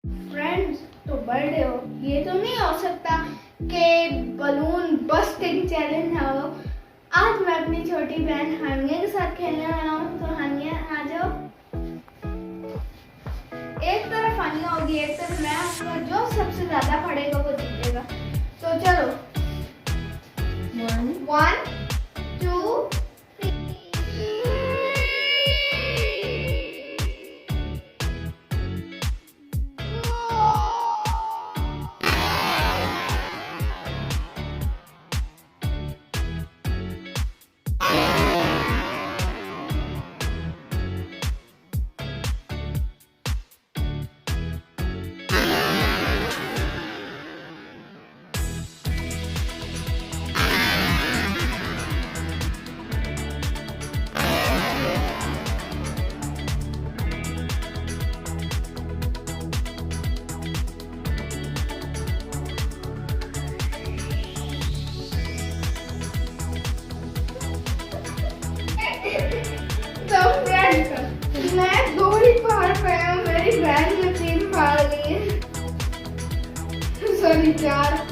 Friends, तो birthday हो, ये तो नहीं हो सकता कि बलून बस्टिंग चैलेंज हो। आज मैं अपनी छोटी बहन हानिया के साथ खेलने वाला हूँ। तो हानिया आ जाओ। एक तरफ हानिया होगी, एक तरफ मैं हूँगा। जो सबसे ज्यादा पड़ेगा वो जीतेगा। तो चलो, 1 2 मैं 2 ही पार पाया हूँ, मेरी बहन ने 3 पार लिए। सॉरी 4।